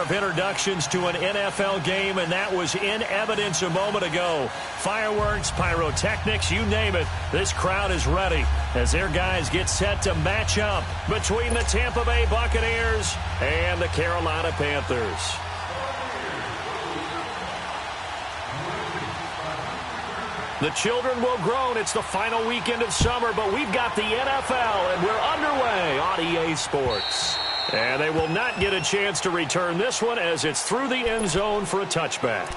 of introductions to an NFL game, and that was in evidence a moment ago. Fireworks, pyrotechnics, you name it. This crowd is ready as their guys get set to match up between the Tampa Bay Buccaneers and the Carolina Panthers. The children will groan. It's the final weekend of summer, but we've got the NFL, and we're underway on EA Sports. And they will not get a chance to return this one as it's through the end zone for a touchback.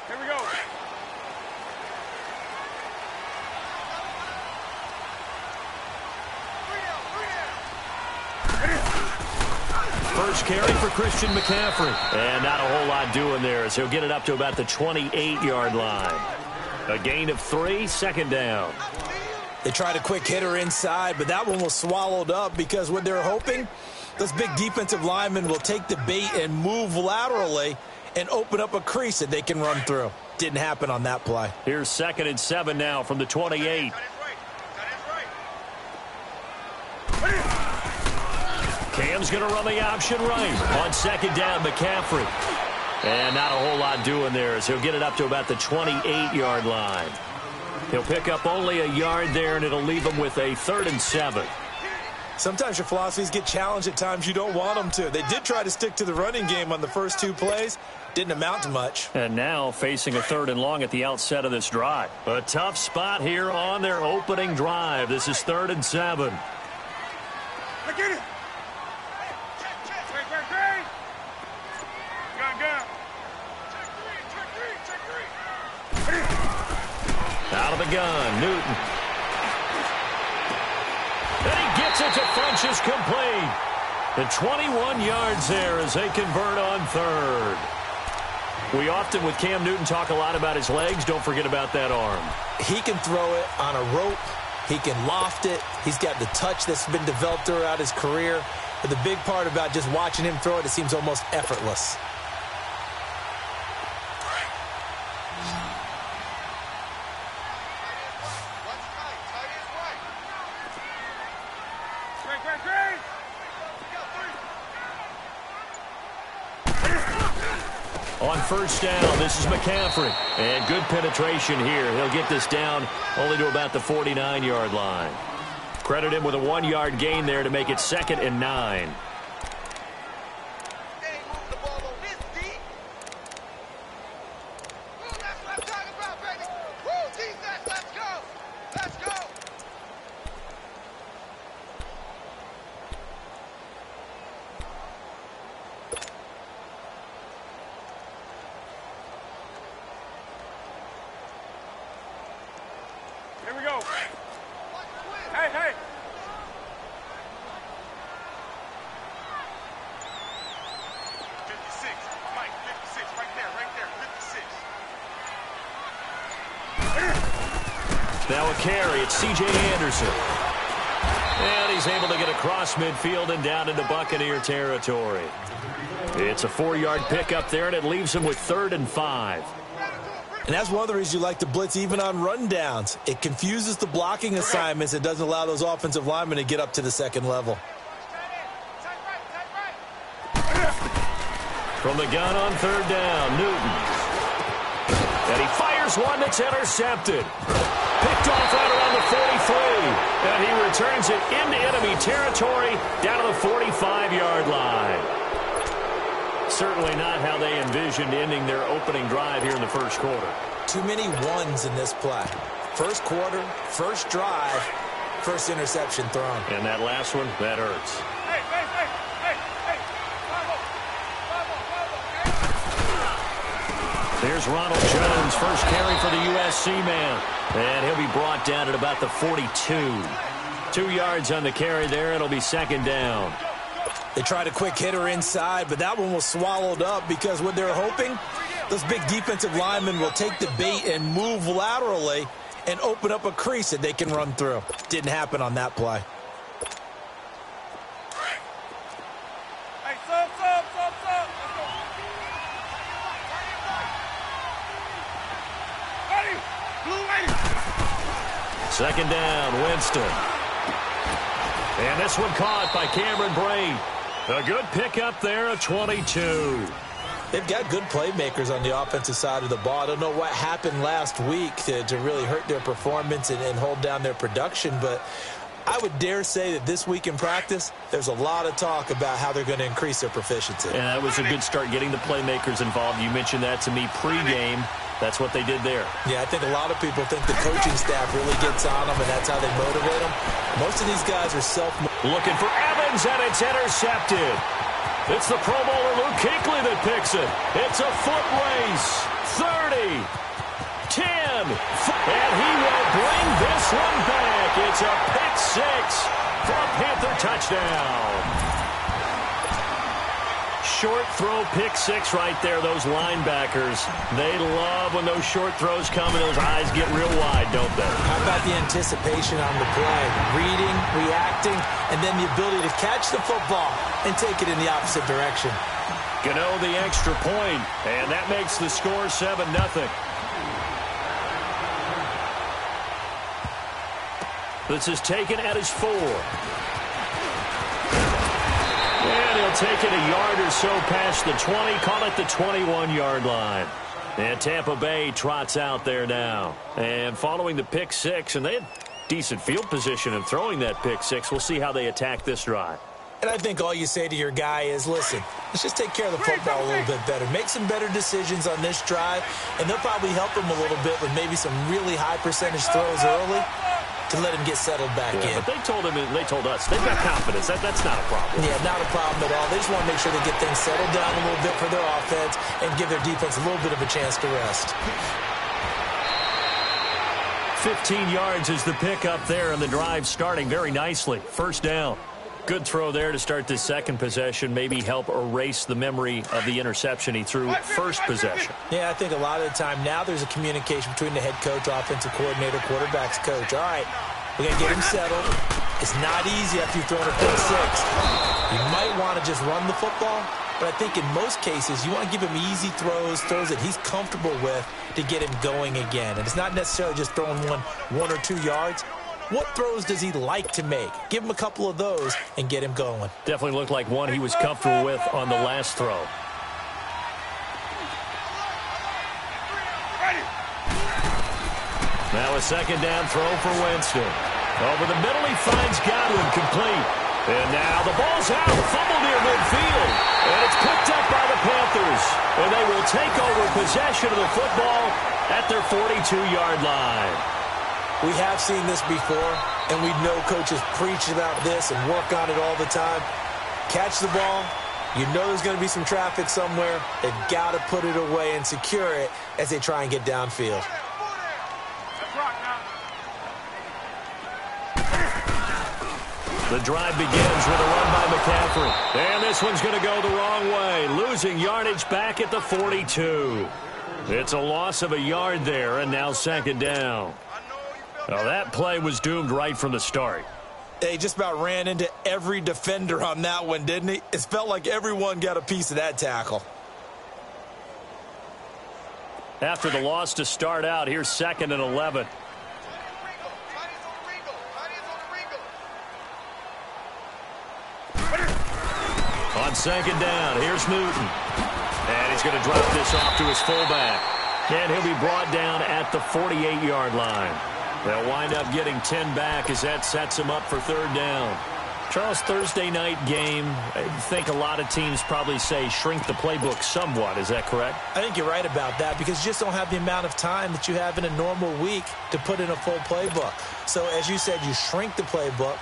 Here we go. First carry for Christian McCaffrey. And not a whole lot doing there as he'll get it up to about the 28-yard line. A gain of 3, second down. They tried a quick hitter inside, but that one was swallowed up because what they're hoping, those big defensive linemen will take the bait and move laterally and open up a crease that they can run through. Didn't happen on that play. Here's 2nd and 7 now from the 28. Cam's going to run the option right. On 2nd down, McCaffrey. And not a whole lot doing there as he'll get it up to about the 28-yard line. He'll pick up only a yard there, and it'll leave him with a 3rd and 7. Sometimes your philosophies get challenged at times you don't want them to. They did try to stick to the running game on the first 2 plays. Didn't amount to much. And now facing a 3rd and long at the outset of this drive. A tough spot here on their opening drive. This is 3rd and 7. I get it. Out of the gun, Newton. And he gets it to Funchess complete. The 21 yards there as they convert on 3rd. We often, with Cam Newton, talk a lot about his legs. Don't forget about that arm. He can throw it on a rope. He can loft it. He's got the touch that's been developed throughout his career. But the big part about just watching him throw it, it seems almost effortless. On 1st down, this is McCaffrey. And good penetration here. He'll get this down only to about the 49-yard line. Credit him with a 1-yard gain there to make it 2nd and 9. Here we go. Hey, hey. Mike, 56, right there, 56. Now a carry, it's C.J. Anderson. And he's able to get across midfield and down into Buccaneer territory. It's a 4-yard pickup there, and it leaves him with 3rd and 5. And that's one of the reasons you like to blitz even on rundowns. It confuses the blocking assignments. It doesn't allow those offensive linemen to get up to the 2nd level. From the gun on 3rd down, Newton. And he fires one that's intercepted. Picked off right around the 43. And he returns it into enemy territory down to the 45-yard line. Certainly not how they envisioned ending their opening drive here in the first quarter. Too many ones in this play. First quarter, first drive, first interception thrown. And that last one, that hurts. Hey, hey, hey, hey, hey. There's Ronald Jones, first carry for the USC man. And he'll be brought down at about the 42. 2 yards on the carry there. It'll be 2nd down. They tried a quick hitter inside, but that one was swallowed up because what they're hoping, those big defensive linemen will take the bait and move laterally and open up a crease that they can run through. Didn't happen on that play. Hey, sub. Let's go. Buddy, blue Second down, Winston. And this one caught by Cameron Brate. A good pickup there at 22. They've got good playmakers on the offensive side of the ball. I don't know what happened last week to really hurt their performance and hold down their production, but I would dare say that this week in practice, there's a lot of talk about how they're going to increase their proficiency. And that was a good start, getting the playmakers involved. You mentioned that to me pregame. That's what they did there. Yeah, I think a lot of people think the coaching staff really gets on them, and that's how they motivate them. Most of these guys are looking for Evans, and it's intercepted. It's the Pro Bowler Luke Kuechly that picks it. It's a foot race. 30, 10, and he will bring this one back. It's a pick six for a Panther touchdown. Short throw, pick six right there. Those linebackers, they love when those short throws come and those eyes get real wide, don't they? How about the anticipation on the play? Reading, reacting, and then the ability to catch the football and take it in the opposite direction. Gano the extra point, and that makes the score 7-0. This is taken at his 4. And he'll take it a yard or so past the 20, call it the 21-yard line. And Tampa Bay trots out there now. And following the pick six, and they had decent field position in throwing that pick six. We'll see how they attack this drive. And I think all you say to your guy is, listen, let's just take care of the football a little bit better. Make some better decisions on this drive, and they'll probably help him a little bit with maybe some really high percentage throws early to let him get settled back in. But they told us, they've got confidence. That's not a problem. Yeah, not a problem at all. They just want to make sure they get things settled down a little bit for their offense and give their defense a little bit of a chance to rest. 15 yards is the pickup there, and the drive starting very nicely. First down. Good throw there to start this second possession, maybe help erase the memory of the interception he threw first possession. Yeah, I think a lot of the time now there's a communication between the head coach, offensive coordinator, quarterback's coach. All right, we're going to get him settled. It's not easy after you've thrown a pick six. You might want to just run the football, but I think in most cases you want to give him easy throws that he's comfortable with to get him going again. And it's not necessarily just throwing one or 2 yards. What throws does he like to make? Give him a couple of those and get him going. Definitely looked like one he was comfortable with on the last throw. Now a second down throw for Winston. Over the middle, he finds Godwin, complete. And now the ball's out, fumble near midfield. And it's picked up by the Panthers. And they will take over possession of the football at their 42-yard line. We have seen this before, and we know coaches preach about this and work on it all the time. Catch the ball. You know there's going to be some traffic somewhere. They've got to put it away and secure it as they try and get downfield. The drive begins with a run by McCaffrey. And this one's going to go the wrong way, losing yardage back at the 42. It's a loss of a yard there, and now second down. Well, that play was doomed right from the start. They just about ran into every defender on that one, didn't he? It felt like everyone got a piece of that tackle. After the loss to start out, here's 2nd and 11. On second down, here's Newton. And he's going to drop this off to his fullback. And he'll be brought down at the 48-yard line. They'll wind up getting 10 back as that sets him up for third down. Charles, Thursday night game, I think a lot of teams probably say shrink the playbook somewhat. Is that correct? I think you're right about that because you just don't have the amount of time that you have in a normal week to put in a full playbook. So as you said, you shrink the playbook,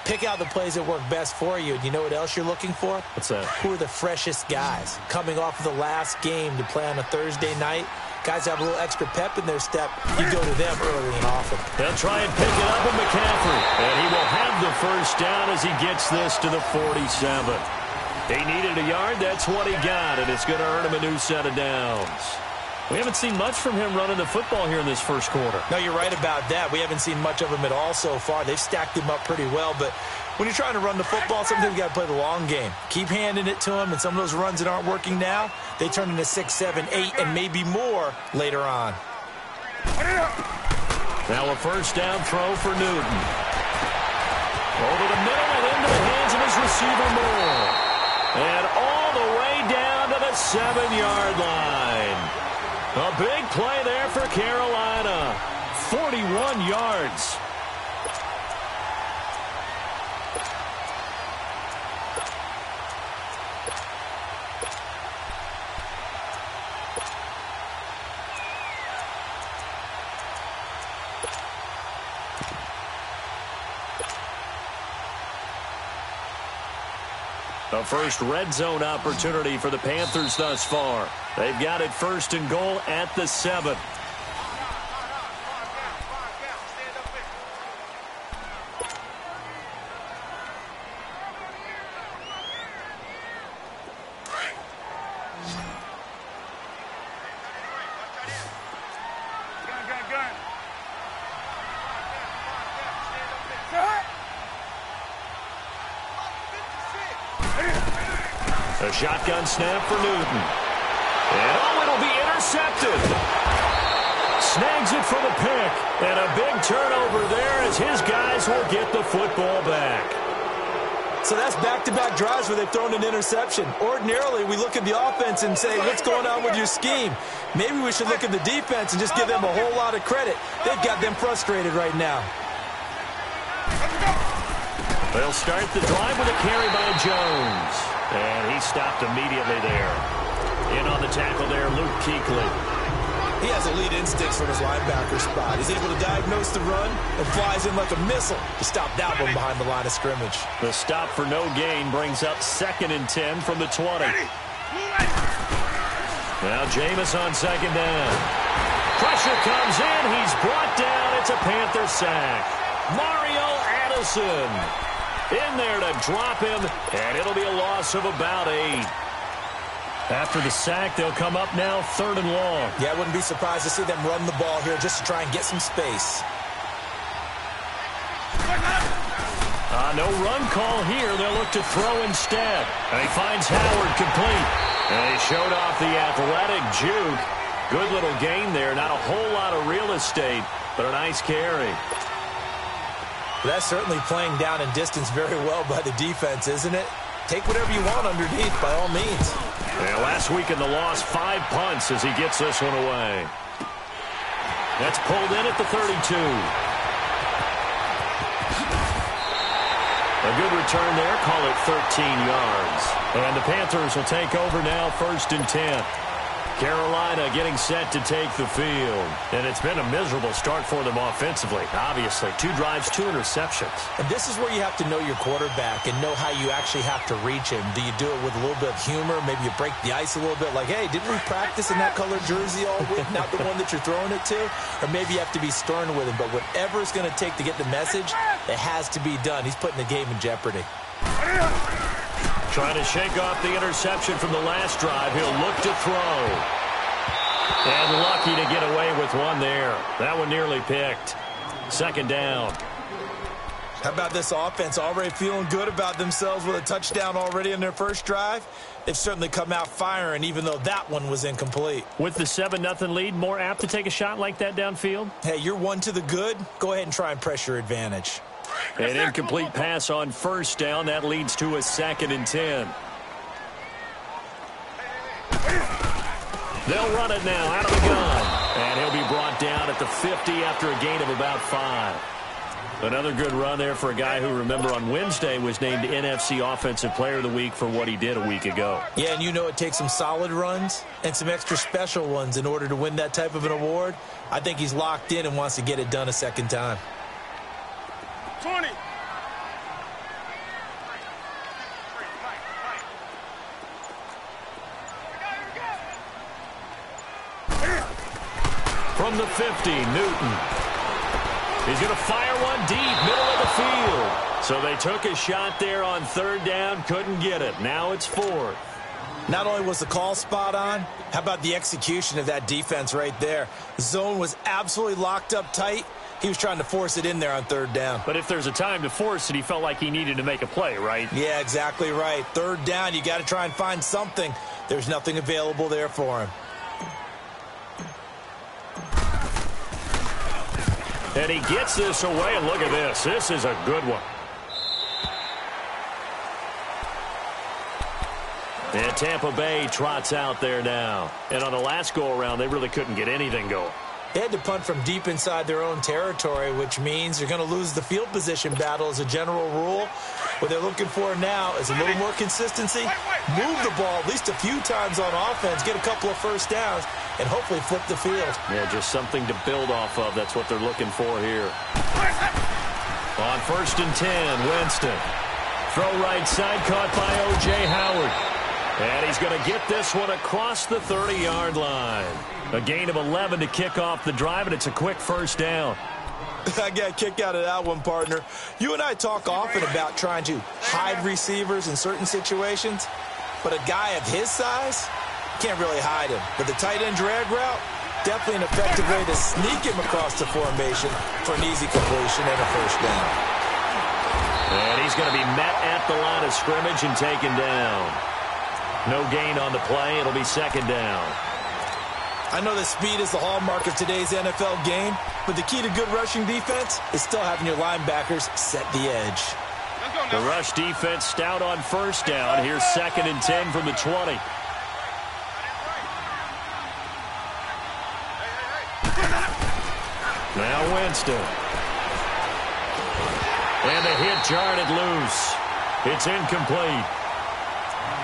pick out the plays that work best for you. And you know what else you're looking for? What's that? Who are the freshest guys coming off of the last game to play on a Thursday night? Guys have a little extra pep in their step. You go to them early and often. They'll try and pick it up with McCaffrey. And he will have the first down as he gets this to the 47. He needed a yard. That's what he got. And it's going to earn him a new set of downs. We haven't seen much from him running the football here in this first quarter. No, you're right about that. We haven't seen much of him at all so far. They've stacked him up pretty well. But when you're trying to run the football, sometimes you got to play the long game. Keep handing it to him, and some of those runs that aren't working now, they turn into 6, 7, 8, and maybe more later on. Now a first down throw for Newton. Over the middle and into the hands of his receiver Moore. And all the way down to the 7-yard line. A big play there for Carolina. 41 yards. A first red zone opportunity for the Panthers thus far. They've got it first and goal at the 7. A shotgun snap for Newton. And it'll be intercepted. Snags it for the pick. And a big turnover there as his guys will get the football back. So that's back-to-back drives where they've thrown an interception. Ordinarily, we look at the offense and say, what's going on with your scheme? Maybe we should look at the defense and just give them a whole lot of credit. They've got them frustrated right now. They'll start the drive with a carry by Jones. And he stopped immediately there. In on the tackle there, Luke Kuechly. He has elite instincts from his linebacker spot. He's able to diagnose the run and flies in like a missile to stop that one behind the line of scrimmage. The stop for no gain brings up 2nd and 10 from the 20. Now Jameis on 2nd down. Pressure comes in. He's brought down. It's a Panther sack. Mario Addison in there to drop him, and it'll be a loss of about 8. After the sack, they'll come up now 3rd and long. Yeah, I wouldn't be surprised to see them run the ball here just to try and get some space. No run call here. They'll look to throw instead. And he finds Howard complete. And he showed off the athletic juke. Good little gain there. Not a whole lot of real estate, but a nice carry. That's certainly playing down in distance very well by the defense, isn't it? Take whatever you want underneath, by all means. Yeah, last week in the loss, 5 punts as he gets this one away. That's pulled in at the 32. A good return there, call it 13 yards. And the Panthers will take over now, 1st and 10. Carolina getting set to take the field. And it's been a miserable start for them offensively. Obviously, 2 drives, 2 interceptions. And this is where you have to know your quarterback and know how you actually have to reach him. Do you do it with a little bit of humor? Maybe you break the ice a little bit like, hey, didn't we practice in that colored jersey all week? Not the one that you're throwing it to? Or maybe you have to be stern with him. But whatever it's going to take to get the message, it has to be done. He's putting the game in jeopardy. Trying to shake off the interception from the last drive. He'll look to throw. And lucky to get away with one there. That one nearly picked. 2nd down. How about this offense already feeling good about themselves with a touchdown already in their first drive? They've certainly come out firing, even though that one was incomplete. With the 7-0 lead, more apt to take a shot like that downfield? Hey, you're one to the good. Go ahead and try and press your advantage. An incomplete pass on 1st down. That leads to a 2nd and 10. They'll run it now out of the gun. And he'll be brought down at the 50 after a gain of about 5. Another good run there for a guy who, remember, on Wednesday was named NFC Offensive Player of the Week for what he did a week ago. Yeah, and you know it takes some solid runs and some extra special ones in order to win that type of an award. I think he's locked in and wants to get it done a second time. 20. From the 50, Newton. He's going to fire one deep, middle of the field. So they took a shot there on 3rd down, couldn't get it. Now it's 4th. Not only was the call spot on, how about the execution of that defense right there? The zone was absolutely locked up tight. He was trying to force it in there on 3rd down. But if there's a time to force it, he felt like he needed to make a play, right? Yeah, exactly right. 3rd down, you got to try and find something. There's nothing available there for him. And he gets this away, and look at this. This is a good one. And Tampa Bay trots out there now. And on the last go-around, they really couldn't get anything going. They had to punt from deep inside their own territory, which means you're going to lose the field position battle as a general rule. What they're looking for now is a little more consistency, move the ball at least a few times on offense, get a couple of first downs, and hopefully flip the field. Yeah, just something to build off of. That's what they're looking for here. On 1st and 10, Winston. Throw right side, caught by O.J. Howard. And he's going to get this one across the 30-yard line. A gain of 11 to kick off the drive, and it's a quick first down. I got a kick out of that one, partner. You and I talk often about trying to hide receivers in certain situations, but a guy of his size can't really hide him. But the tight end drag route, definitely an effective way to sneak him across the formation for an easy completion and a first down. And he's going to be met at the line of scrimmage and taken down. No gain on the play. It'll be second down. I know that speed is the hallmark of today's NFL game, but the key to good rushing defense is still having your linebackers set the edge. The rush defense stout on first down. Here's 2nd and 10 from the 20. Now Winston. And the hit jarred it loose. It's incomplete.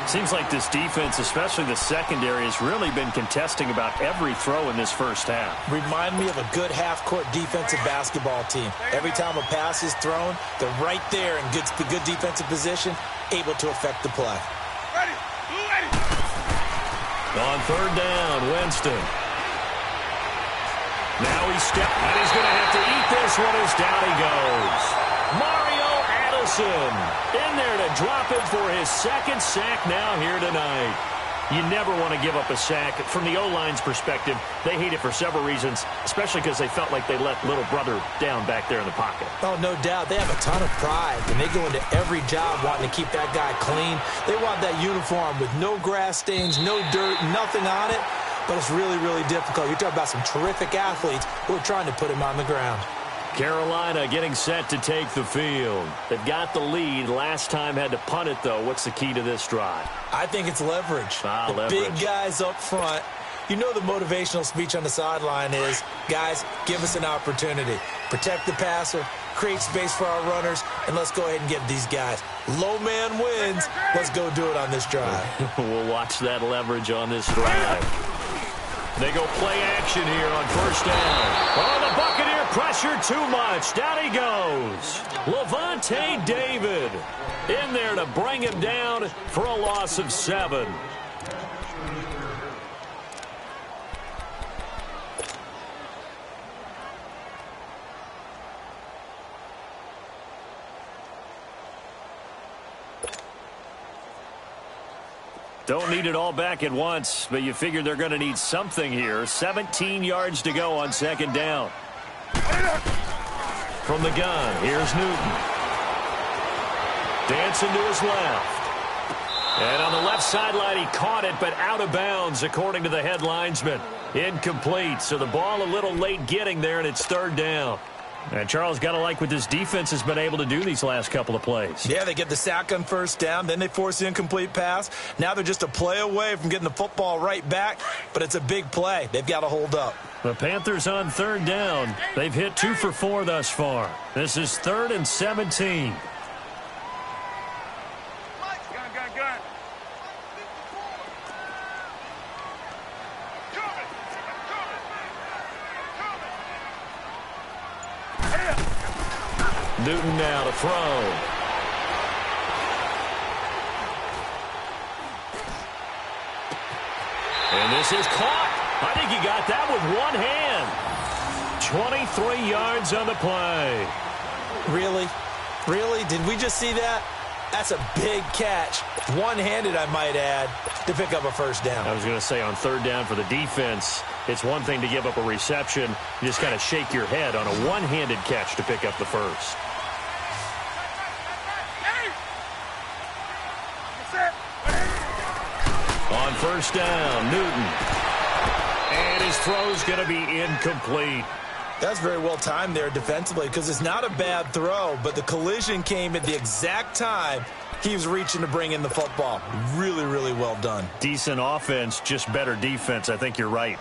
Seems like this defense, especially the secondary, has really been contesting about every throw in this first half. Remind me of a good half-court defensive basketball team. Every time a pass is thrown, they're right there in good defensive position, able to affect the play. Ready. On 3rd down, Winston. Now he's stepped, and he's going to have to eat this one as down he goes. Mario Addison in there to drop it for his 2nd sack now here tonight. You never want to give up a sack. From the O-line's perspective, they hate it for several reasons, especially because they felt like they let little brother down back there in the pocket. Oh, no doubt. They have a ton of pride, and they go into every job wanting to keep that guy clean. They want that uniform with no grass stains, no dirt, nothing on it, but it's really, really difficult. You're talking about some terrific athletes who are trying to put him on the ground. Carolina getting set to take the field. They've got the lead. Last time had to punt it, though. What's the key to this drive? I think it's leverage. The big guys up front. You know the motivational speech on the sideline is, guys, give us an opportunity. Protect the passer, create space for our runners, and let's go ahead and get these guys. Low man wins. Let's go do it on this drive. We'll watch that leverage on this drive. They go play action here on 1st down. Oh, the Buccaneer pressure too much. Down he goes. Levante David in there to bring him down for a loss of 7. Don't need it all back at once, but you figure they're going to need something here. 17 yards to go on 2nd down. From the gun, here's Newton. Dancing to his left. And on the left sideline, he caught it, but out of bounds, according to the head linesman. Incomplete, so the ball a little late getting there, and it's 3rd down. And Charles, got to like what this defense has been able to do these last couple of plays. Yeah, they get the sack on 1st down, then they force the incomplete pass. Now they're just a play away from getting the football right back, but it's a big play. They've got to hold up. The Panthers on 3rd down. They've hit 2 for 4 thus far. This is 3rd and 17. Gun. Newton now to throw. And this is caught. I think he got that with one hand. 23 yards on the play. Really? Really? Did we just see that? That's a big catch. One-handed, I might add, to pick up a 1st down. I was going to say on 3rd down for the defense, it's one thing to give up a reception. You just kind of shake your head on a one-handed catch to pick up the 1st. On 1st down, Newton. And his throw's going to be incomplete. That's very well timed there defensively because it's not a bad throw, but the collision came at the exact time he was reaching to bring in the football. Really, really well done. Decent offense, just better defense. I think you're right.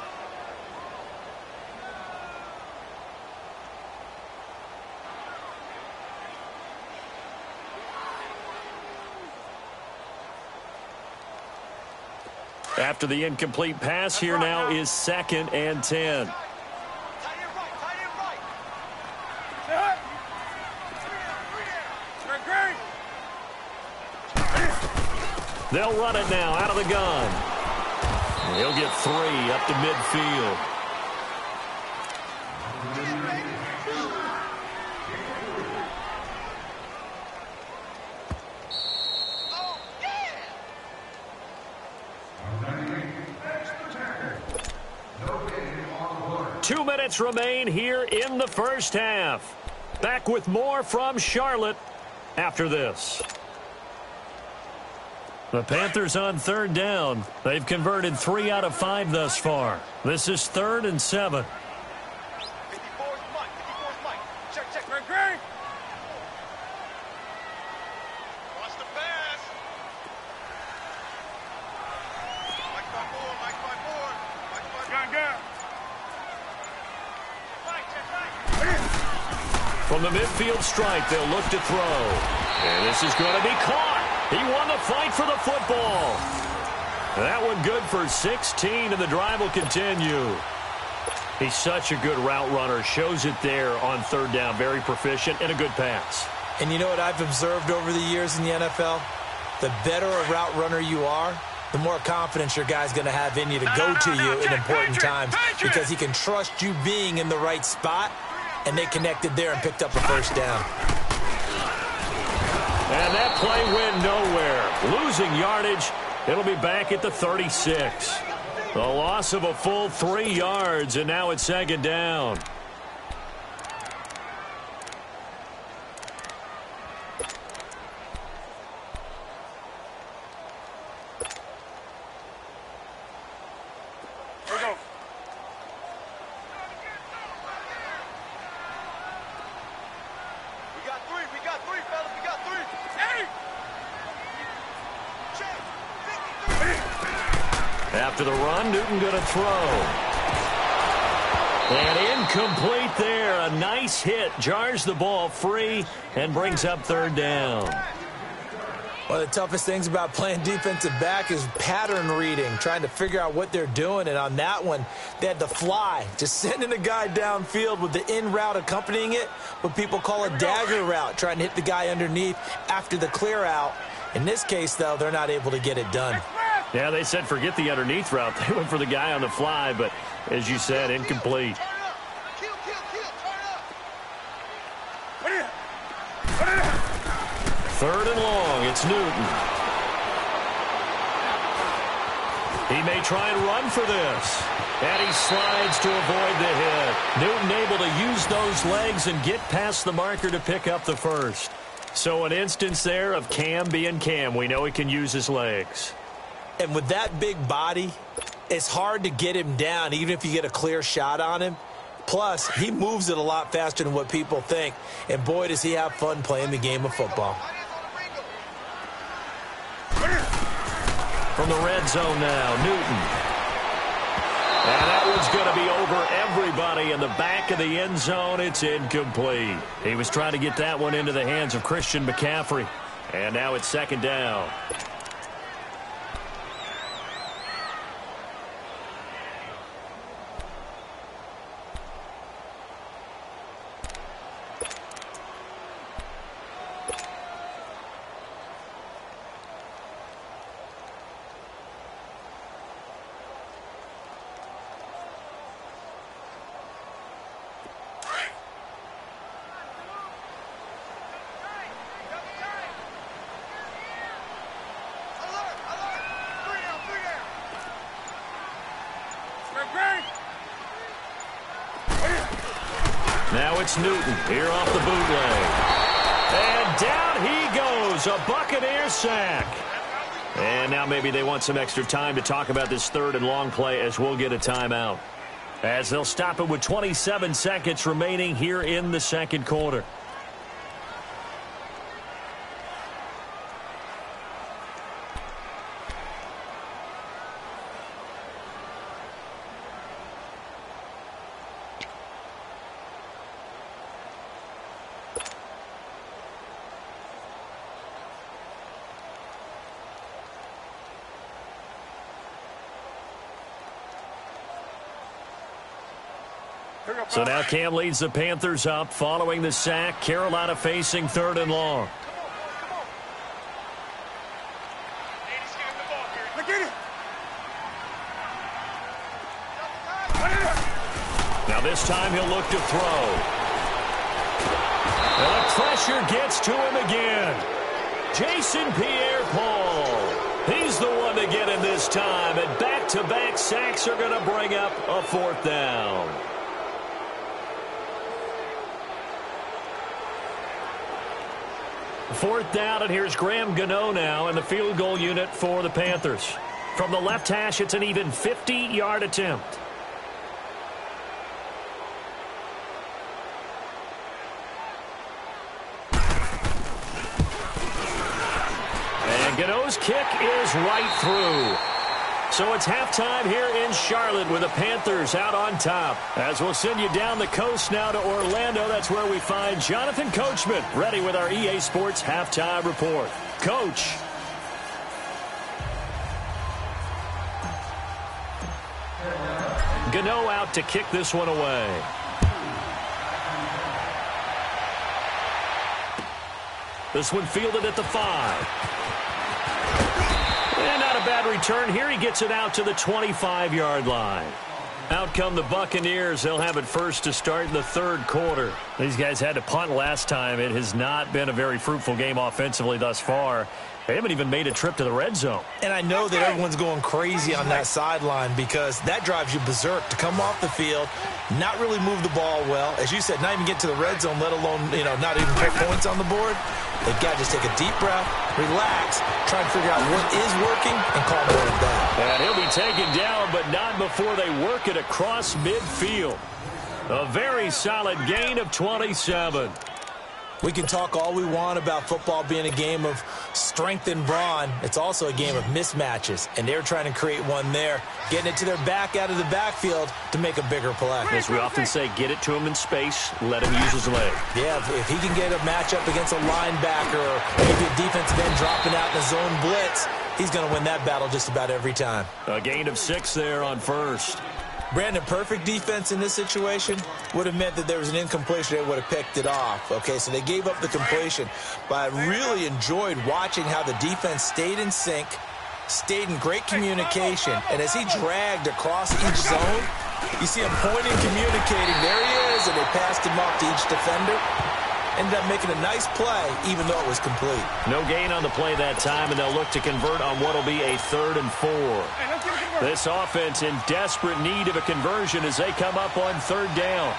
After the incomplete pass, here now is 2nd and 10. They'll run it now out of the gun. He'll get 3 up to midfield. Two minutes remain here in the first half. Back with more from Charlotte after this. The Panthers on 3rd down. They've converted 3 out of 5 thus far. This is 3rd and 7. 54's Mike. 54's Mike. Check. Greg. Watch the pass. Mike by 4. Gun. From the midfield stripe, they'll look to throw. And this is going to be caught. He won the fight for the football. That one good for 16, and the drive will continue. He's such a good route runner. Shows it there on 3rd down. Very proficient and a good pass. And you know what I've observed over the years in the NFL? The better a route runner you are, the more confidence your guy's going to have in you to go to you in important times because he can trust you being in the right spot, and they connected there and picked up a 1st down. And that play went nowhere. Losing yardage. It'll be back at the 36. The loss of a full 3 yards, and now it's 2nd down. Here we go. We got three, fellas. We got 3. Hey! After the run, Newton going to throw. And incomplete there. A nice hit. Jars the ball free and brings up 3rd down. One of the toughest things about playing defensive back is pattern reading, trying to figure out what they're doing. And on that one, they had to fly, just sending a guy downfield with the in route accompanying it, what people call a dagger route, trying to hit the guy underneath after the clear out. In this case, though, they're not able to get it done. Yeah, they said forget the underneath route. They went for the guy on the fly, but as you said, incomplete. Third and long, it's Newton. He may try and run for this. And he slides to avoid the hit. Newton able to use those legs and get past the marker to pick up the 1st. So an instance there of Cam being Cam. We know he can use his legs. And with that big body, it's hard to get him down, even if you get a clear shot on him. Plus, he moves it a lot faster than what people think. And boy, does he have fun playing the game of football. From the red zone now, Newton. And that one's going to be over everybody in the back of the end zone. It's incomplete. He was trying to get that one into the hands of Christian McCaffrey. And now it's 2nd down. Now it's Newton here off the bootleg. And down he goes, a Buccaneer sack. And now maybe they want some extra time to talk about this 3rd and long play as we'll get a timeout. as they'll stop it with 27 seconds remaining here in the second quarter. So now Cam leads the Panthers up following the sack. Carolina facing 3rd and long. Now this time he'll look to throw. And the pressure gets to him again. Jason Pierre-Paul. He's the one to get him this time. And back-to-back sacks are going to bring up a 4th down. 4th down, and here's Graham Gano now in the field goal unit for the Panthers. From the left hash, it's an even 50-yard attempt. And Gano's kick is right through. So it's halftime here in Charlotte with the Panthers out on top. As we'll send you down the coast now to Orlando, that's where we find Jonathan Coachman ready with our EA Sports halftime report. Coach. Gano out to kick this one away. This one fielded at the 5. And not a bad return here. He gets it out to the 25-yard line. Out come the Buccaneers. They'll have it first to start in the 3rd quarter. These guys had to punt last time. It has not been a very fruitful game offensively thus far. They haven't even made a trip to the red zone. And I know that everyone's going crazy on that sideline because that drives you berserk to come off the field, not really move the ball well. As you said, not even get to the red zone, let alone, not even put points on the board. They've got to just take a deep breath, relax, try and figure out what is working, and call more of that. And he'll be taken down, but not before they work it across midfield. A very solid gain of 27. We can talk all we want about football being a game of strength and brawn. It's also a game of mismatches, and they're trying to create one there, getting it to their back out of the backfield to make a bigger play. As we often say, get it to him in space, let him use his leg. Yeah, if he can get a matchup against a linebacker or maybe a defensive end dropping out in a zone blitz, he's going to win that battle just about every time. A gain of 6 there on first. Brandon, perfect defense in this situation would have meant that there was an incompletion. They would have picked it off. Okay, so they gave up the completion. But I really enjoyed watching how the defense stayed in sync, stayed in great communication. And as he dragged across each zone, you see him pointing, communicating. There he is, and they passed him off to each defender. Ended up making a nice play, even though it was complete. No gain on the play that time, and they'll look to convert on what will be a 3rd and 4. This offense in desperate need of a conversion as they come up on 3rd down.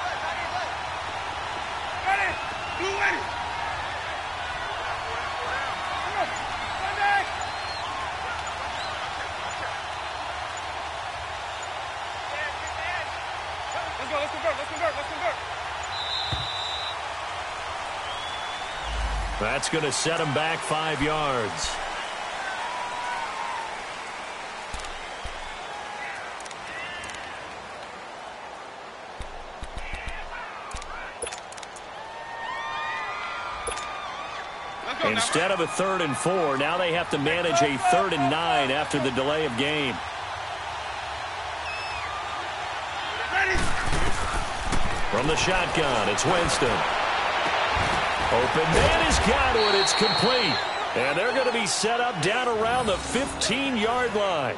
That's going to set him back 5 yards. Instead of a 3rd and 4, now they have to manage a 3rd and 9 after the delay of game. From the shotgun, it's Winston. Open man is Godwin. It's complete. And they're going to be set up down around the 15-yard line.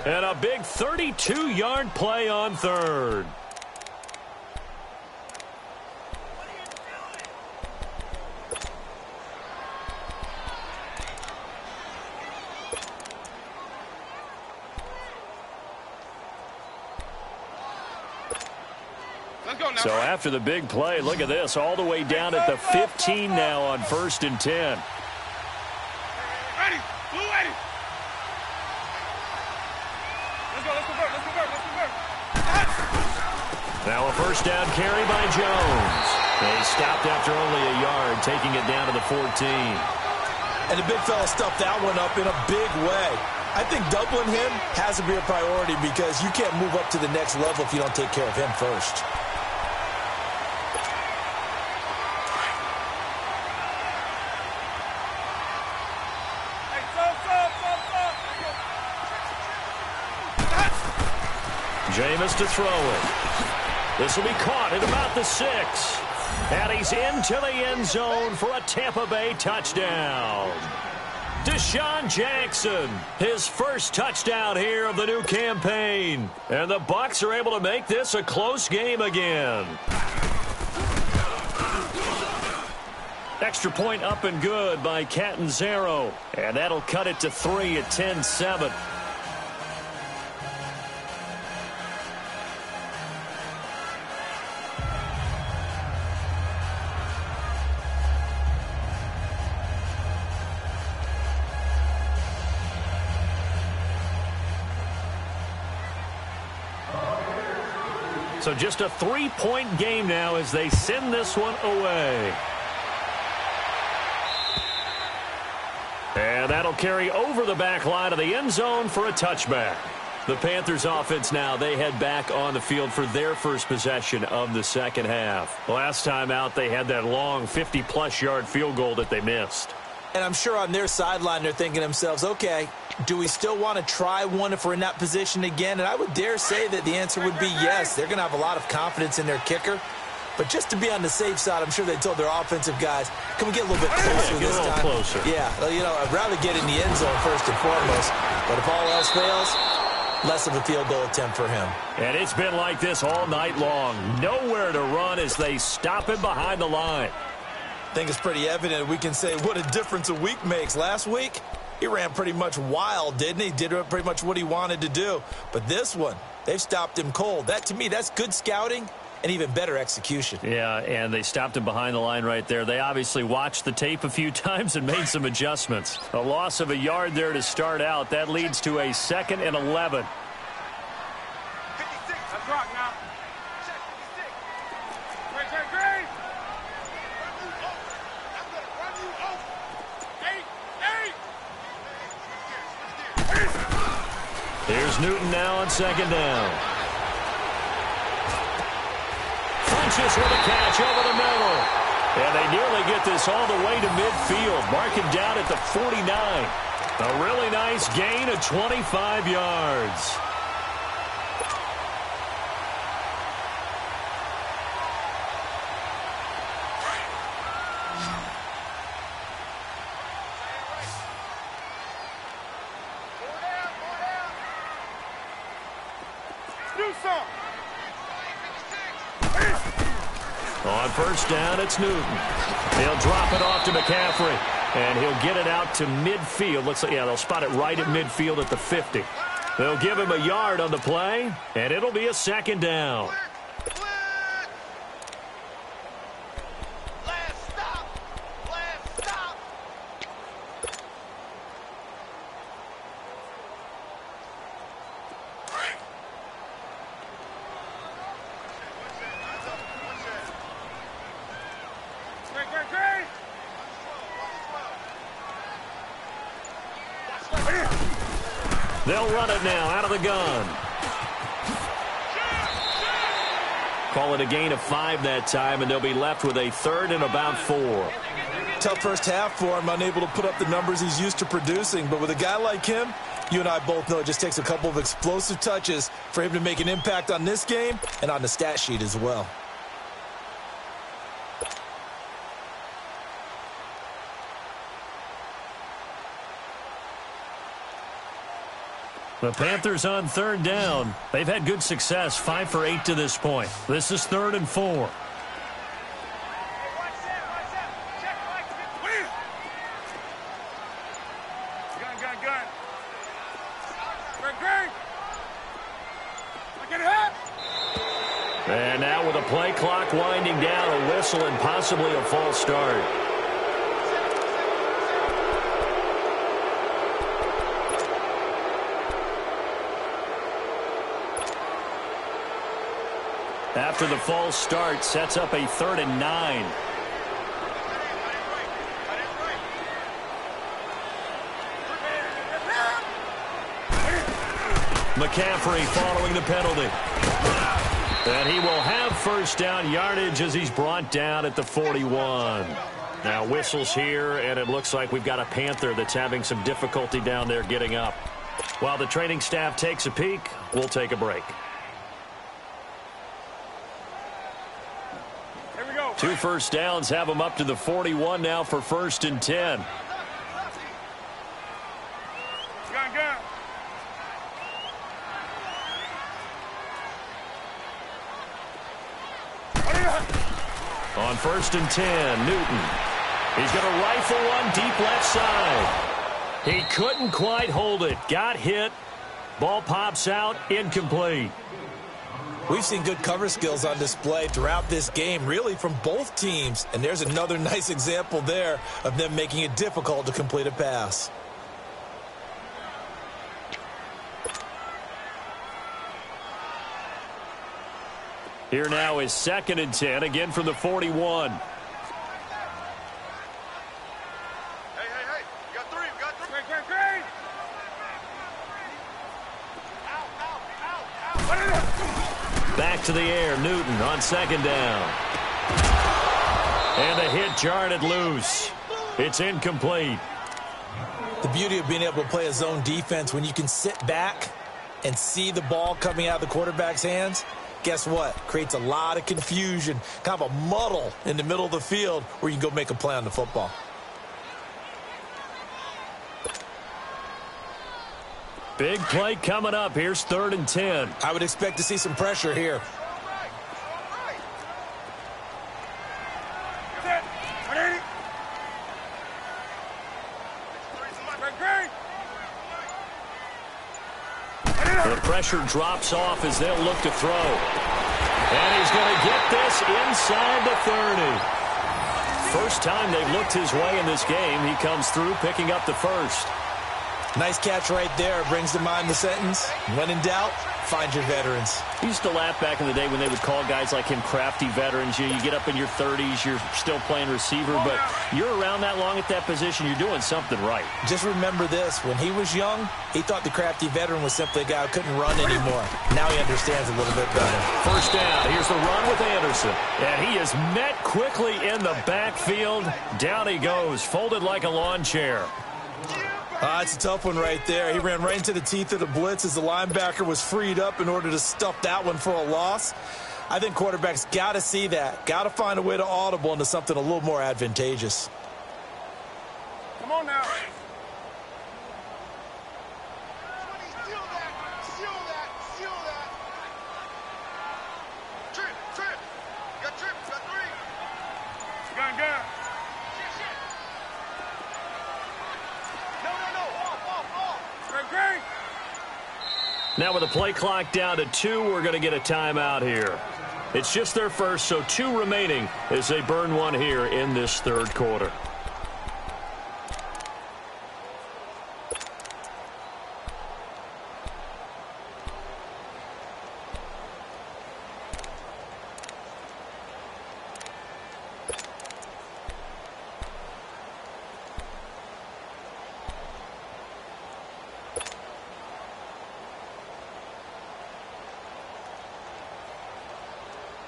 And a big 32-yard play on 3rd. So after the big play, look at this, all the way down at the 15 now on 1st and 10. Ready. Blue ready. Let's go, let's convert, let's convert, let's convert. Now a first down carry by Jones. They stopped after only a yard, taking it down to the 14. And the big fella stuffed that one up in a big way. I think doubling him has to be a priority because you can't move up to the next level if you don't take care of him first. Jameis to throw it. This will be caught at about the 6. And he's into the end zone for a Tampa Bay touchdown. Deshaun Jackson, his first touchdown here of the new campaign. And the Bucs are able to make this a close game again. Extra point up and good by Catanzaro. And that'll cut it to 3 at 10-7. So just a 3-point game now as they send this one away. And that'll carry over the back line of the end zone for a touchback. The Panthers offense now, they head back on the field for their first possession of the second half. Last time out, they had that long 50-plus yard field goal that they missed. And I'm sure on their sideline they're thinking to themselves, okay, do we still want to try one if we're in that position again? And I would dare say that the answer would be yes. They're going to have a lot of confidence in their kicker. But just to be on the safe side, I'm sure they told their offensive guys, can we get a little bit closer this time? Closer. Yeah, you know, I'd rather get in the end zone first and foremost. But if all else fails, less of a field goal attempt for him. And it's been like this all night long. Nowhere to run as they stop him behind the line. I think it's pretty evident we can say what a difference a week makes. Last week, he ran pretty much wild, didn't he? Did pretty much what he wanted to do. But this one, they've stopped him cold. That, to me, that's good scouting and even better execution. Yeah, and they stopped him behind the line right there. They obviously watched the tape a few times and made some adjustments. A loss of a yard there to start out. That leads to a 2nd and 11. 56. Let's rock now. Check 56. Great. I'm going to run you over. 8. Here's Newton now on 2nd down. Funches with a catch over the middle. And they nearly get this all the way to midfield. Mark him down at the 49. A really nice gain of 25 yards. On first down, it's Newton. He'll drop it off to McCaffrey, and he'll get it out to midfield. Looks like, yeah, they'll spot it right at midfield at the 50. They'll give him a yard on the play, and it'll be a 2nd down. Last stop. Great. They'll run it now out of the gun. Call it a gain of 5 that time, and they'll be left with a 3rd and about 4. Tough first half for him, unable to put up the numbers he's used to producing. But with a guy like him, you and I both know it just takes a couple of explosive touches for him to make an impact on this game and on the stat sheet as well. The Panthers on 3rd down. They've had good success, 5 for 8 to this point. This is 3rd and 4. Watch that. Check. Gun. Great. Get it up. And now with a play clock winding down, a whistle and possibly a false start. After the false start, sets up a 3rd and 9. McCaffrey following the penalty. And he will have first down yardage as he's brought down at the 41. Now whistles here, and it looks like we've got a Panther that's having some difficulty down there getting up. While the training staff takes a peek, we'll take a break. Here we go. 2 first downs have them up to the 41 now for 1st and 10. Gun. On 1st and 10, Newton. He's going to rifle one deep left side. He couldn't quite hold it. Got hit. Ball pops out. Incomplete. We've seen good cover skills on display throughout this game, really from both teams. And there's another nice example there of them making it difficult to complete a pass. Here now is 2nd and 10, again from the 41. Hey. You got three. Great. Out. Back to the air, Newton on 2nd down. And a hit jarred loose. It's incomplete. The beauty of being able to play a zone defense when you can sit back and see the ball coming out of the quarterback's hands, guess what? Creates a lot of confusion, kind of a muddle in the middle of the field where you can go make a play on the football. Big play coming up. Here's 3rd and 10. I would expect to see some pressure here. The pressure drops off as they'll look to throw. And he's going to get this inside the 30. First time they've looked his way in this game. He comes through picking up the 1st. Nice catch right there. Brings to mind the sentence, when in doubt, find your veterans. I used to laugh back in the day when they would call guys like him crafty veterans. You get up in your 30s, you're still playing receiver, but you're around that long at that position, you're doing something right. Just remember this. When he was young, he thought the crafty veteran was simply a guy who couldn't run anymore. Now he understands a little bit better. First down. Here's the run with Anderson. And he is met quickly in the backfield. Down he goes, folded like a lawn chair. It's a tough one right there. He ran right into the teeth of the blitz as the linebacker was freed up in order to stuff that one for a loss. I think quarterbacks got to see that. Got to find a way to audible into something a little more advantageous. Come on now. Seal that. Trip. You got 3. Gun. Great. Now with the play clock down to 2, we're going to get a timeout here. It's just their first, so 2 remaining as they burn one here in this 3rd quarter.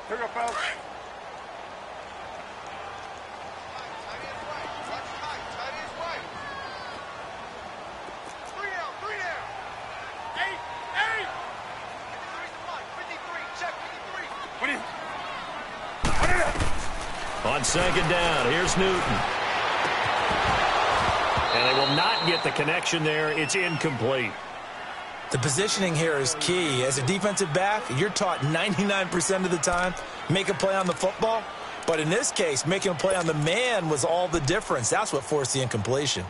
Here we go, fellas. Three down. 8. 53. Check 53. On 2nd down, here's Newton. And they will not get the connection there. It's incomplete. The positioning here is key. As a defensive back, you're taught 99% of the time, make a play on the football. But in this case, making a play on the man was all the difference. That's what forced the incompletion.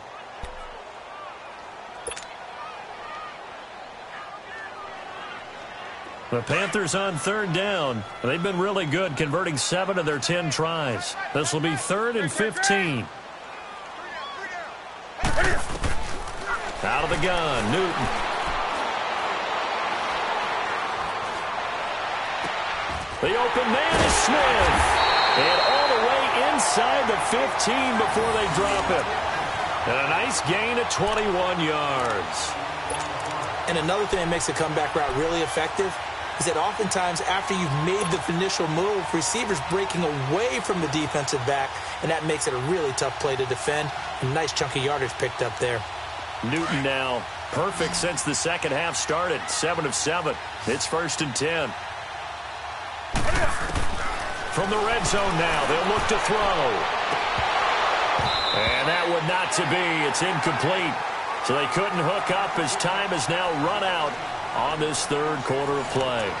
The Panthers on 3rd down. They've been really good, converting 7 of their 10 tries. This will be 3rd and 15. Out of the gun, Newton. The open man is Smith. And all the way inside the 15 before they drop it. And a nice gain of 21 yards. And another thing that makes a comeback route really effective is that oftentimes after you've made the initial move, receivers breaking away from the defensive back, and that makes it a really tough play to defend. A nice chunk of yardage picked up there. Newton now perfect since the second half started. 7 of 7. It's 1st and 10. From the red zone now, they'll look to throw. And that would not to be. It's incomplete. So they couldn't hook up as time has now run out on this third quarter of play.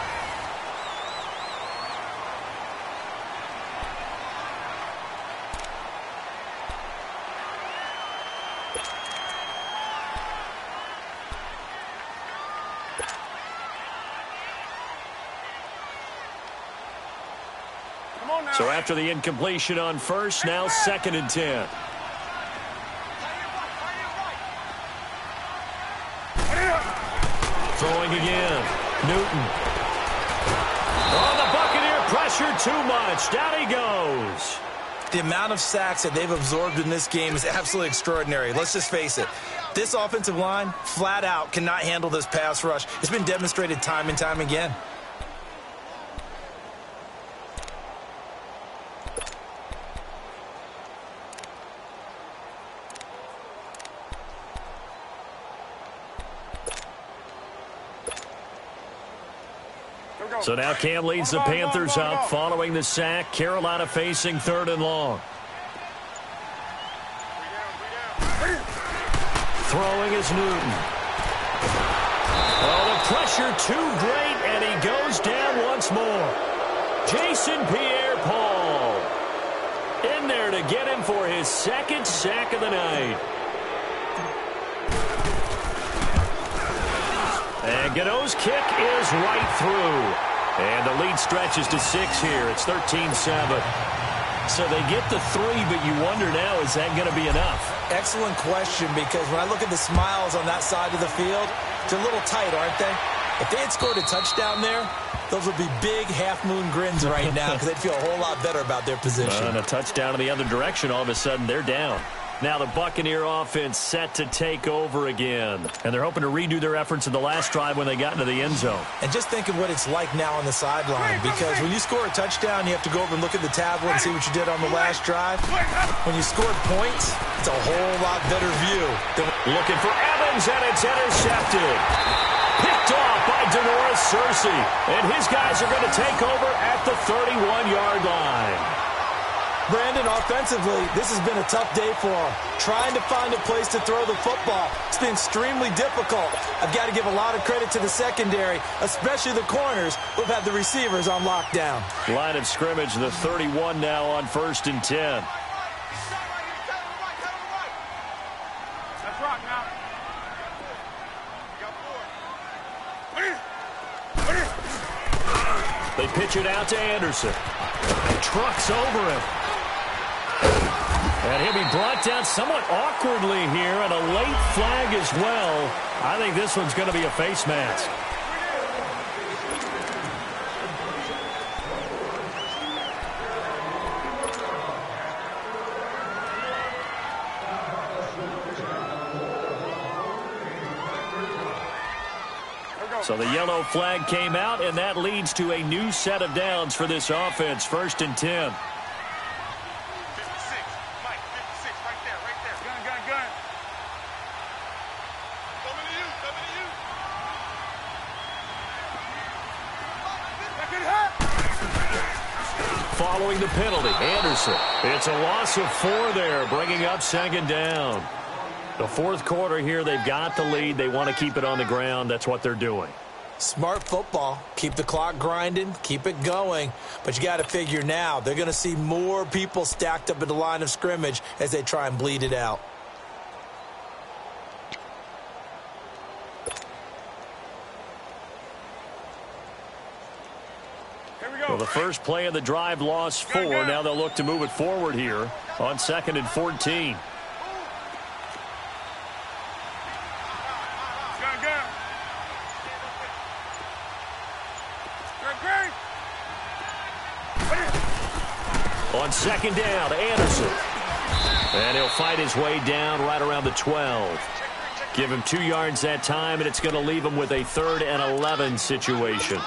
So after the incompletion on first, now 2nd and 10. Throwing again. Newton. Oh, the Buccaneer pressure too much. Down he goes. The amount of sacks that they've absorbed in this game is absolutely extraordinary. Let's just face it. This offensive line, flat out, cannot handle this pass rush. It's been demonstrated time and time again. So now Cam leads the Panthers up following the sack. Carolina facing 3rd and long. Throwing is Newton. Oh, the pressure too great, and he goes down once more. Jason Pierre-Paul in there to get him for his 2nd sack of the night. And Gano's kick is right through. And the lead stretches to 6 here. It's 13-7. So they get the 3, but you wonder now, is that going to be enough? Excellent question, because when I look at the smiles on that side of the field, they're a little tight, aren't they? If they had scored a touchdown there, those would be big half-moon grins right now because they'd feel a whole lot better about their position. And a touchdown in the other direction, all of a sudden they're down. Now the Buccaneer offense set to take over again. And they're hoping to redo their efforts in the last drive when they got into the end zone. And just think of what it's like now on the sideline, because when you score a touchdown, you have to go over and look at the tablet and see what you did on the last drive. When you scored points, it's a whole lot better view. Looking for Evans, and it's intercepted. Picked off by Denoris Searcy. And his guys are going to take over at the 31-yard line. Brandon, offensively, this has been a tough day for them. Trying to find a place to throw the football. It's been extremely difficult. I've got to give a lot of credit to the secondary, especially the corners who have had the receivers on lockdown. Line of scrimmage, the 31 now on 1st and 10. Let's rock now. They pitch it out to Anderson. Trucks over him. And he'll be brought down somewhat awkwardly here, and a late flag as well. I think this one's going to be a face mask. So the yellow flag came out, and that leads to a new set of downs for this offense. 1st and 10. Following the penalty, Anderson. It's a loss of 4 there, bringing up 2nd down. The 4th quarter here, they've got the lead. They want to keep it on the ground. That's what they're doing. Smart football. Keep the clock grinding. Keep it going. But you got to figure now, they're going to see more people stacked up at the line of scrimmage as they try and bleed it out. Well, the first play of the drive lost 4. Now they'll look to move it forward here on 2nd and 14. On second down, Anderson. And he'll fight his way down right around the 12. Give him 2 yards that time, and it's going to leave him with a 3rd and 11 situation.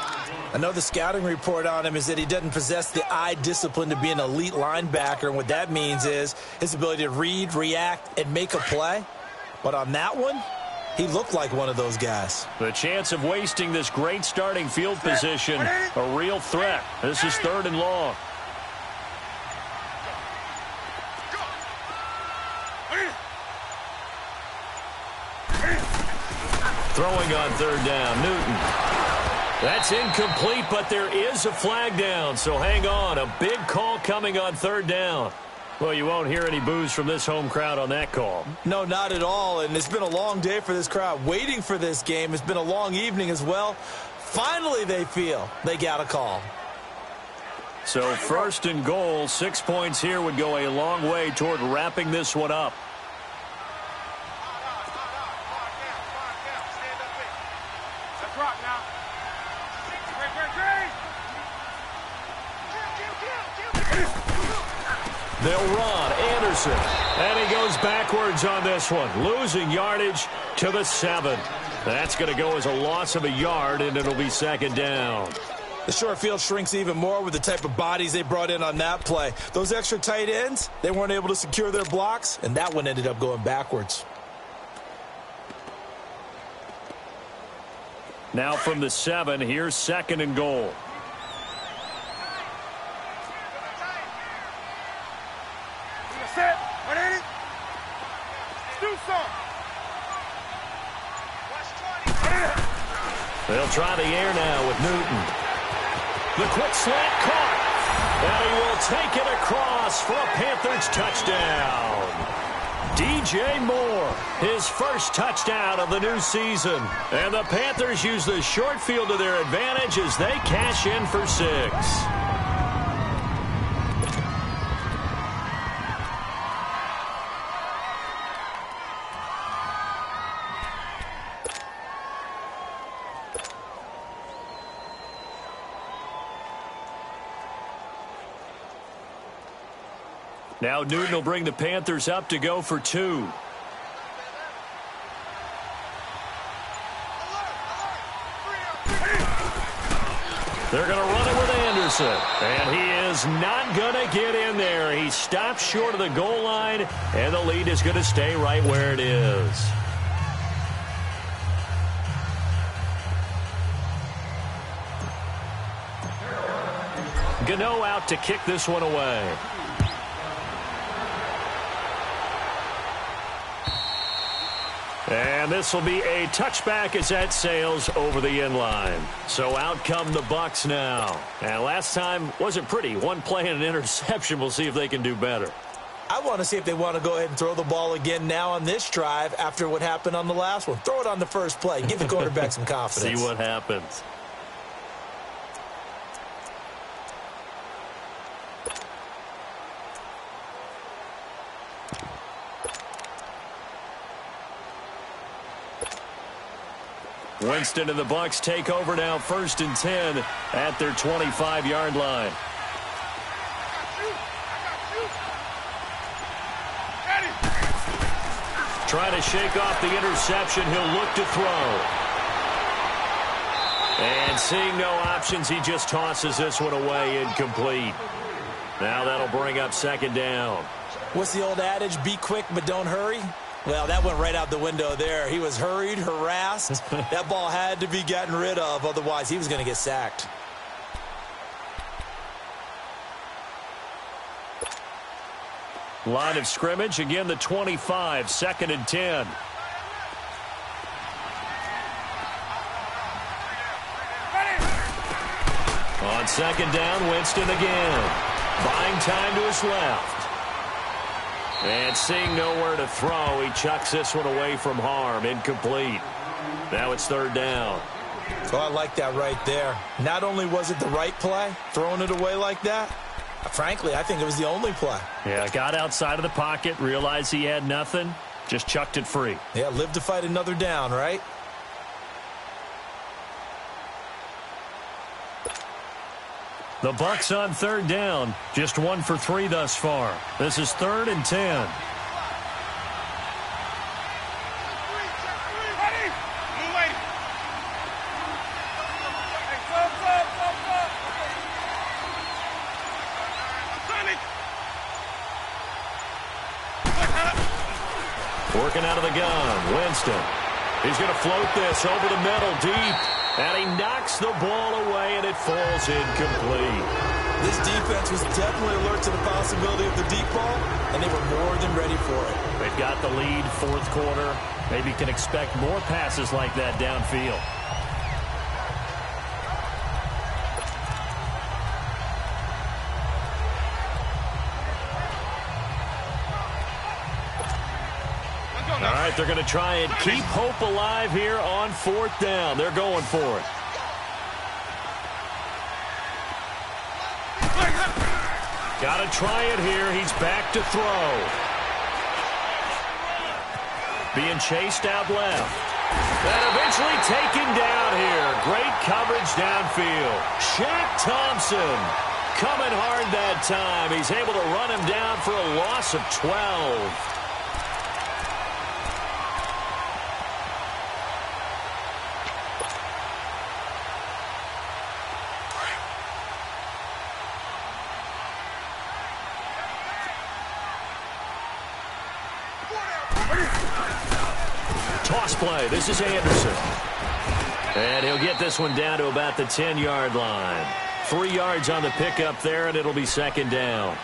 Another scouting report on him is that he doesn't possess the eye discipline to be an elite linebacker. And what that means is his ability to read, react, and make a play. But on that one, he looked like one of those guys. The chance of wasting this great starting field position, a real threat. This is 3rd and long. Throwing on 3rd down, Newton. That's incomplete, but there is a flag down, so hang on. A big call coming on 3rd down. Well, you won't hear any boos from this home crowd on that call. No, not at all, and it's been a long day for this crowd waiting for this game. It's been a long evening as well. Finally, they feel they got a call. So 1st and goal, 6 points here would go a long way toward wrapping this one up. They'll run. Anderson. And he goes backwards on this one. Losing yardage to the 7. That's going to go as a loss of a yard, and it'll be 2nd down. The short field shrinks even more with the type of bodies they brought in on that play. Those extra tight ends, they weren't able to secure their blocks, and that one ended up going backwards. Now from the 7, here's 2nd and goal. They'll try the air now with Newton. The quick slant caught. And he will take it across for a Panthers touchdown. DJ Moore, his first touchdown of the new season. And the Panthers use the short field to their advantage as they cash in for 6. Now Newton will bring the Panthers up to go for 2. They're going to run it with Anderson. And he is not going to get in there. He stops short of the goal line, and the lead is going to stay right where it is. Gano out to kick this one away. And this will be a touchback as that sails over the end line. So out come the Bucs now. And last time wasn't pretty. One play and an interception. We'll see if they can do better. I want to see if they want to go ahead and throw the ball again now on this drive after what happened on the last one. Throw it on the first play. Give the quarterback some confidence. See what happens. Winston and the Bucs take over now, 1st and 10 at their 25-yard line. Trying to shake off the interception. He'll look to throw. And seeing no options, he just tosses this one away, incomplete. Now that'll bring up 2nd down. What's the old adage? Be quick, but don't hurry. Well, that went right out the window there. He was hurried, harassed. That ball had to be gotten rid of. Otherwise, he was going to get sacked. Line of scrimmage, again, the 25, 2nd and 10. On 2nd down, Winston again. Buying time to his left. And seeing nowhere to throw, he chucks this one away from harm. Incomplete. Now it's 3rd down. Oh, I like that right there. Not only was it the right play, throwing it away like that, frankly, I think it was the only play. Yeah, got outside of the pocket, realized he had nothing, just chucked it free. Yeah, live to fight another down, right? The Bucs on third down. Just 1 for 3 thus far. This is 3rd and 10. Working out of the gun, Winston. He's going to float this over the middle deep. And he knocks the ball away, and it falls incomplete. This defense was definitely alert to the possibility of the deep ball, and they were more than ready for it. They've got the lead, 4th quarter. Maybe can expect more passes like that downfield. All right, they're going to try and keep hope alive here on 4th down. They're going for it. Got to try it here. He's back to throw. Being chased out left. And eventually taken down here. Great coverage downfield. Shaq Thompson coming hard that time. He's able to run him down for a loss of 12. Toss play. This is Anderson. And he'll get this one down to about the 10-yard line. 3 yards on the pickup there, and it'll be 2nd down.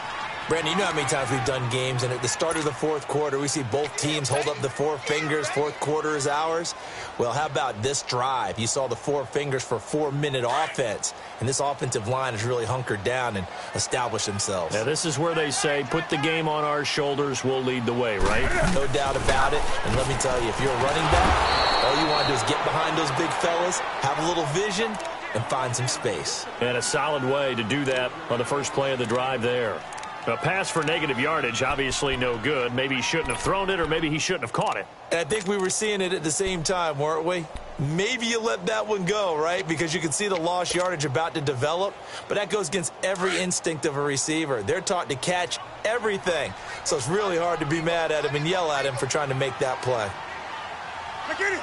Brandon, you know how many times we've done games, and at the start of the 4th quarter, we see both teams hold up the 4 fingers. 4th quarter is ours. Well, how about this drive? You saw the 4 fingers for 4-minute offense, and this offensive line has really hunkered down and established themselves. Now, this is where they say, put the game on our shoulders, we'll lead the way, right? No doubt about it. And let me tell you, if you're a running back, all you want to do is get behind those big fellas, have a little vision, and find some space. And a solid way to do that on the first play of the drive there. A pass for negative yardage, obviously no good. Maybe he shouldn't have thrown it, or maybe he shouldn't have caught it. And I think we were seeing it at the same time, weren't we? Maybe you let that one go, right? Because you can see the lost yardage about to develop. But that goes against every instinct of a receiver. They're taught to catch everything. So it's really hard to be mad at him and yell at him for trying to make that play. I get it.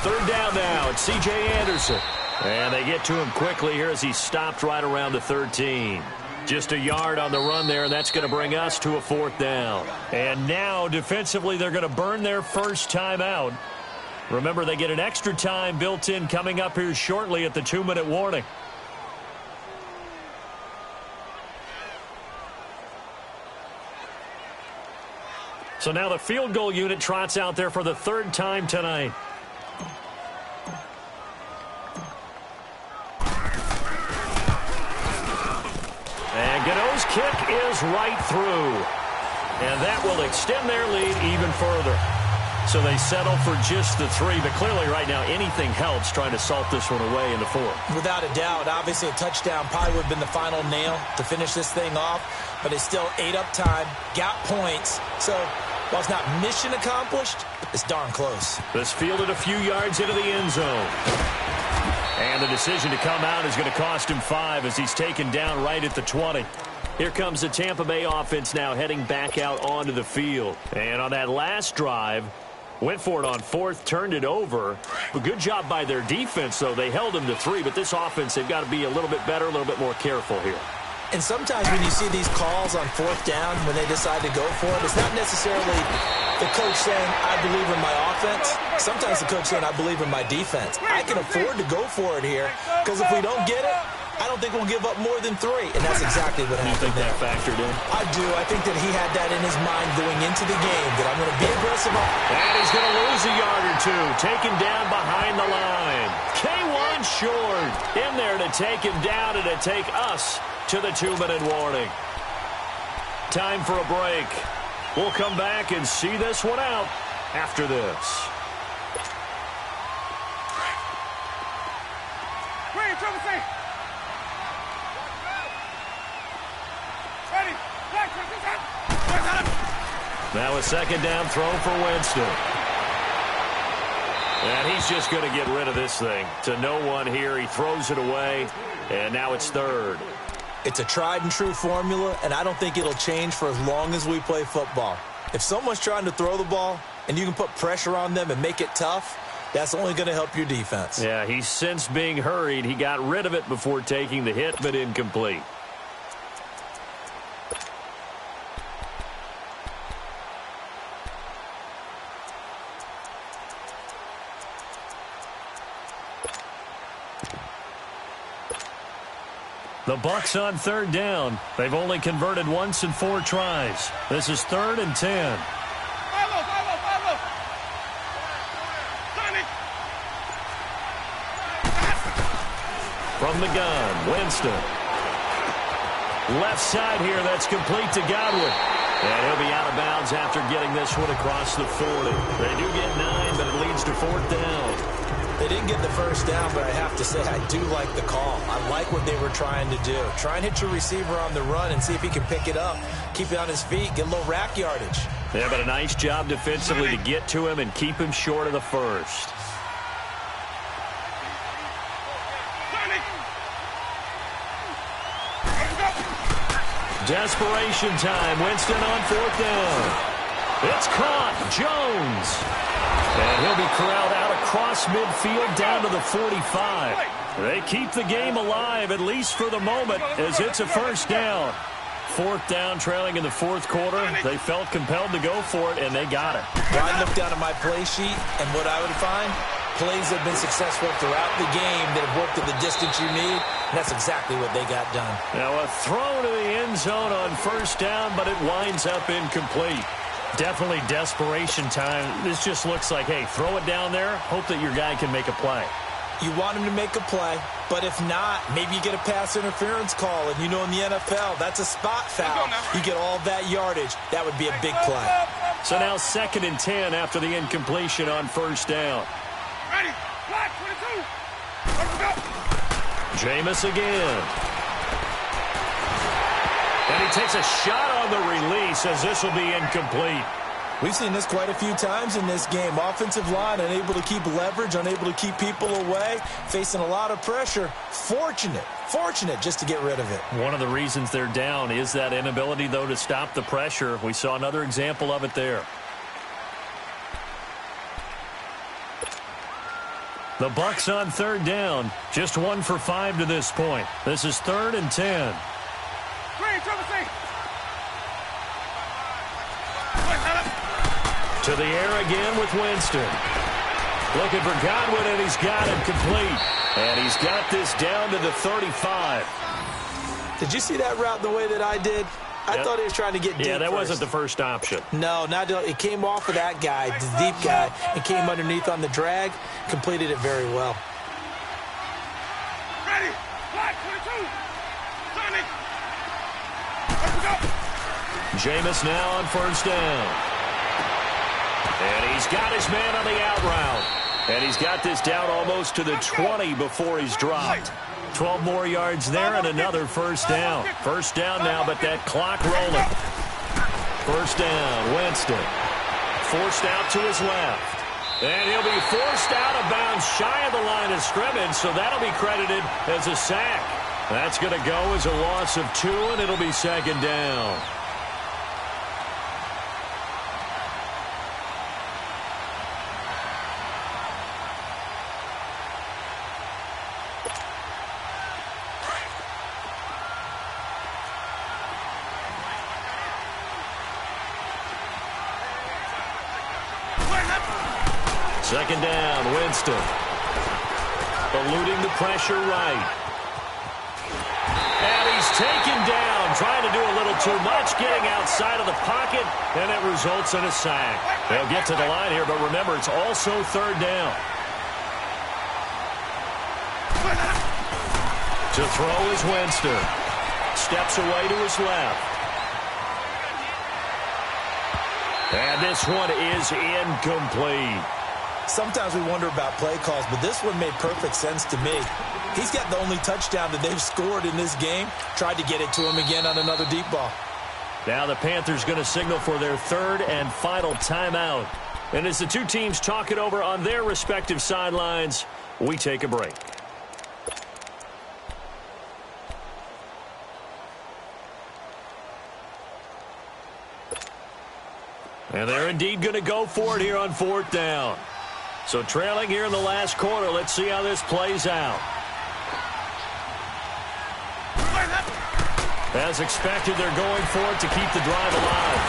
Third down now. It's C.J. Anderson. And they get to him quickly here as he stopped right around the 13. Just a yard on the run there, and that's going to bring us to a 4th down. And now, defensively, they're going to burn their first time out. Remember, they get an extra time built in coming up here shortly at the 2-minute warning. So now the field goal unit trots out there for the 3rd time tonight. And Gano's kick is right through. And that will extend their lead even further. So they settle for just the 3. But clearly right now anything helps trying to salt this one away in the 4th. Without a doubt, obviously a touchdown probably would have been the final nail to finish this thing off. But it's still ate up time, got points. So while it's not mission accomplished, it's darn close. This fielded a few yards into the end zone. And the decision to come out is going to cost him 5 as he's taken down right at the 20. Here comes the Tampa Bay offense now heading back out onto the field. And on that last drive, went for it on 4th, turned it over. But good job by their defense, though. They held him to 3, but this offense, they've got to be a little bit better, a little bit more careful here. And sometimes when you see these calls on 4th down, when they decide to go for it, it's not necessarily the coach saying, I believe in my offense. Sometimes the coach saying, I believe in my defense. I can afford to go for it here, because if we don't get it, I don't think we'll give up more than 3. And that's exactly what happened. You think there. that factored in? I do. I think that he had that in his mind going into the game, that I'm going to be aggressive. And he's going to lose a yard or 2. Taken down behind the line. K1 short. In there to take him down and to take us to the 2-minute warning. Time for a break. We'll come back and see this one out after this. Green, trouble safe. Ready. Now a 2nd down throw for Winston. And he's just going to get rid of this thing. To no one here. He throws it away, and now it's third. It's a tried-and-true formula, and I don't think it'll change for as long as we play football. If someone's trying to throw the ball and you can put pressure on them and make it tough, that's only going to help your defense. Yeah, he's since being hurried. He got rid of it before taking the hit, but incomplete. The Bucs on third down. They've only converted once in 4 tries. This is 3rd and 10. From the gun, Winston. Left side here, that's complete to Godwin. And he'll be out of bounds after getting this one across the 40. They do get 9, but it leads to 4th down. They didn't get the first down, but I have to say I do like the call. I like what they were trying to do. Try and hit your receiver on the run and see if he can pick it up, keep it on his feet, get a little rack yardage. Yeah, but a nice job defensively to get to him and keep him short of the first. Desperation time. Winston on 4th down. It's caught. Jones. And he'll be corralled out across midfield down to the 45. They keep the game alive, at least for the moment, as it's a first down. 4th down, trailing in the 4th quarter. They felt compelled to go for it, and they got it. Well, I looked down at my play sheet, and what I would find, plays have been successful throughout the game that have worked at the distance you need, and that's exactly what they got done. Now a throw to the end zone on first down, but it winds up incomplete. Definitely desperation time. This just looks like, hey, throw it down there, hope that your guy can make a play. You want him to make a play, but if not, maybe you get a pass interference call, and you know in the NFL, that's a spot foul. You get all that yardage. That would be a big play. So now 2nd and 10 after the incompletion on first down. Ready, flat, 22. Let's go. Jameis again. And he takes a shot on the release as this will be incomplete. We've seen this quite a few times in this game. Offensive line unable to keep leverage, unable to keep people away, facing a lot of pressure. Fortunate just to get rid of it. One of the reasons they're down is that inability, though, to stop the pressure. We saw another example of it there. The Bucs on 3rd down. Just 1 for 5 to this point. This is 3rd and 10. To the air again with Winston. Looking for Godwin, and he's got it complete. And he's got this down to the 35. Did you see that route the way that I did? I thought he was trying to get deep. Yeah, that wasn't the first option. No, it came off of that guy, the deep guy, and came underneath on the drag. Completed it very well. Ready, flat, 22. Sonic. Let's go. Jameis now on first down. And he's got his man on the out route. And he's got this down almost to the 20 before he's dropped. 12 more yards there and another first down. First down now, but that clock rolling. First down, Winston. Forced out to his left. And he'll be forced out of bounds shy of the line of scrimmage, so that'll be credited as a sack. That's going to go as a loss of 2, and it'll be 2nd down. Second down, Winston. Eluding the pressure right. And he's taken down, trying to do a little too much, getting outside of the pocket, and it results in a sack. They'll get to the line here, but remember, it's also 3rd down. To throw is Winston. Steps away to his left. And this one is incomplete. Sometimes we wonder about play calls, but this one made perfect sense to me. He's got the only touchdown that they've scored in this game. Tried to get it to him again on another deep ball. Now the Panthers going to signal for their third and final timeout. And as the two teams talk it over on their respective sidelines, we take a break. And they're indeed going to go for it here on fourth down. So trailing here in the last quarter, let's see how this plays out. As expected, they're going for it to keep the drive alive.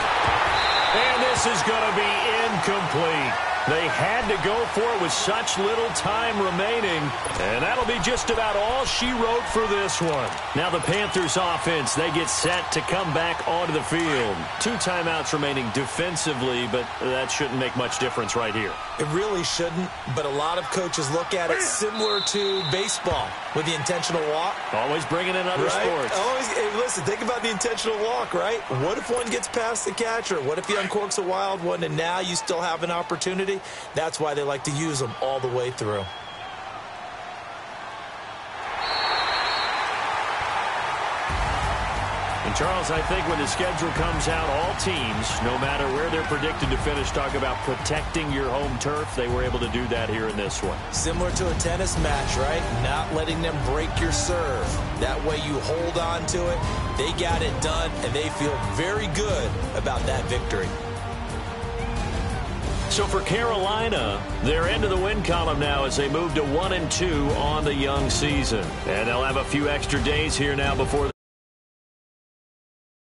And this is going to be incomplete. They had to go for it with such little time remaining. And that'll be just about all she wrote for this one. Now the Panthers offense, they get set to come back onto the field. 2 timeouts remaining defensively, but that shouldn't make much difference right here. It really shouldn't, but a lot of coaches look at it similar to baseball with the intentional walk. Always bringing in other sports. Hey, listen, think about the intentional walk, right? What if one gets past the catcher? What if he uncorks a wild one and now you still have an opportunity? That's why they like to use them all the way through. And Charles, I think when the schedule comes out, all teams, no matter where they're predicted to finish, talk about protecting your home turf. They were able to do that here in this one. Similar to a tennis match, right? Not letting them break your serve. That way you hold on to it. They got it done, and they feel very good about that victory. So for Carolina, they're into the win column now as they move to 1-2 on the young season. And they'll have a few extra days here now before